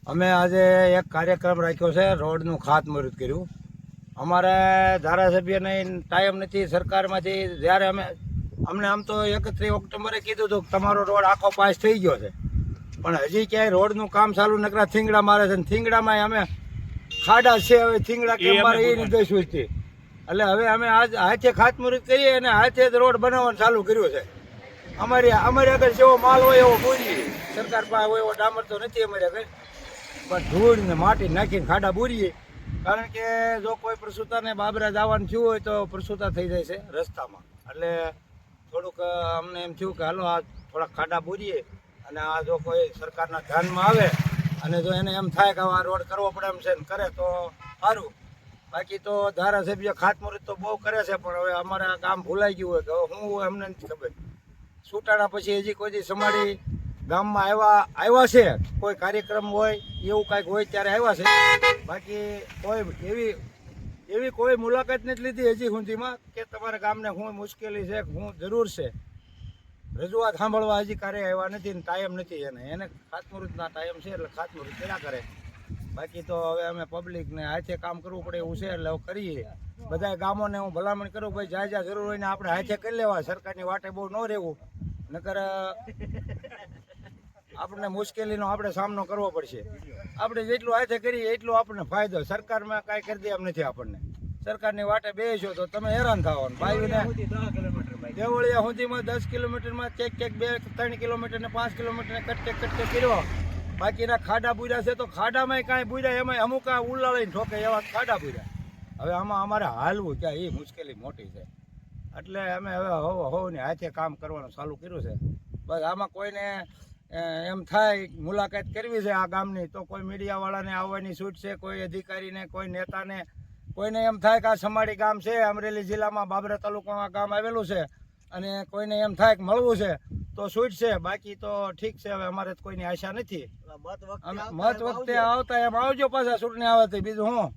અમે આજે એક કાર્યક્રમ રાખ્યો છે, રોડનું ખાતમુહૂર્ત કર્યું. અમારે ધારાસભ્યને ટાઈમ નથી સરકારમાંથી. જ્યારે અમને આમ તો 31 ઓક્ટોબરે કીધું હતું કે તમારો રોડ આખો પાસ થઈ ગયો છે, પણ હજી ક્યાંય રોડનું કામ ચાલુ નકરા થીંગડા મારે છે. થીંગડામાં અમે ખાડા છે, હવે થીંગડા કેમ મારે એ નથી સૂચતી. એટલે હવે અમે આજ હાથે ખાતમુહૂર્ત કરીએ અને હાથે જ રોડ બનાવવાનું ચાલુ કર્યું છે. અમારી આગળ જેવો માલ હોય એવો બોરીએ, સરકાર પાસે હોય એવો ડામર તો નથી અમારી આગળ, પણ ધૂળ ને માટી નાખીને ખાડા બોરીએ. કારણ કે જો કોઈ પ્રસૂતાને બાબરા જવાનું થયું હોય તો પ્રસૂતા થઈ જાય છે રસ્તામાં. એટલે થોડુંક અમને એમ થયું કે હાલો આ થોડાક ખાડા બોરીએ, અને આ જો કોઈ સરકારના ધ્યાનમાં આવે અને જો એને એમ થાય કે આ રોડ કરવો પડે એમ છે ને કરે તો સારું. બાકી તો ધારાસભ્ય ખાતમુહૂર્ત તો બહુ કરે છે, પણ હવે અમારે આ કામ ભૂલાઈ ગયું હોય કે હું એમને નથી ખબર. છૂટાણા પછી હજી કોઈ સમાડી ગામમાં આવ્યા છે, કોઈ કાર્યક્રમ હોય એવું કાંઈક હોય ત્યારે આવ્યા છે. બાકી કોઈ એવી કોઈ મુલાકાત નથી લીધી હજી સુધીમાં કે તમારા ગામને શું મુશ્કેલી છે, શું જરૂર છે. રજૂઆત સાંભળવા હજી ક્યારેય આવ્યા નથી ને ટાઈમ નથી એને ખાતમુહૂર્તના ટાઈમ છે એટલે ખાતમુહૂર્ત કર્યા કરે. બાકી તો હવે અમે પબ્લિકને હાથે કામ કરવું પડે એવું છે એટલે કરીએ. બધા ગામોને હું ભલામણ કરું ભાઈ જ્યાં જરૂર હોય ને આપણે હાથે કરી લેવા, સરકારની વાટે બહુ ન રહેવું, નકર આપણને મુશ્કેલીનો આપણે સામનો કરવો પડશે. આપણે જેટલું હાથે કરીએ એટલો આપણને ફાયદો. સરકારમાં કાંઈ કરી દે એમ નથી આપણને. સરકારની વાટે બેસો તો તમે હેરાન થવાનું. ભાઈને દેવળિયા સુધીમાં 10 કિલોમીટરમાં ક્યાંક 2-3 કિલોમીટર ને 5 કિલોમીટર કટકે કર્યો. બાકીના ખાડા બુર્યા છે તો ખાડામાં કાંઈ બુર્યા, એમાં અમુક ઉલાળીને ઠોકે એવા ખાડા બુર્યા. હવે આમાં અમારે હાલવું ક્યાં એ મુશ્કેલી મોટી છે. એટલે અમે હવે હોવને હાથે કામ કરવાનું ચાલુ કર્યું છે. બસ આમાં કોઈને એમ થાય મુલાકાત કરવી છે આ ગામની તો કોઈ મીડિયાવાળાને આવવાની છૂટ છે, કોઈ અધિકારીને, કોઈ નેતાને. કોઈને એમ થાય કે આ સમાડી ગામ છે, અમરેલી જિલ્લામાં બાબરા તાલુકામાં ગામ આવેલું છે, અને કોઈને એમ થાય કે મળવું છે તો છૂટ છે. બાકી તો ઠીક છે, હવે અમારે કોઈની આશા નથી. મત વખતે આવતા એમ આવજો પાછા ચૂંટણી આવે તો બીજું હું.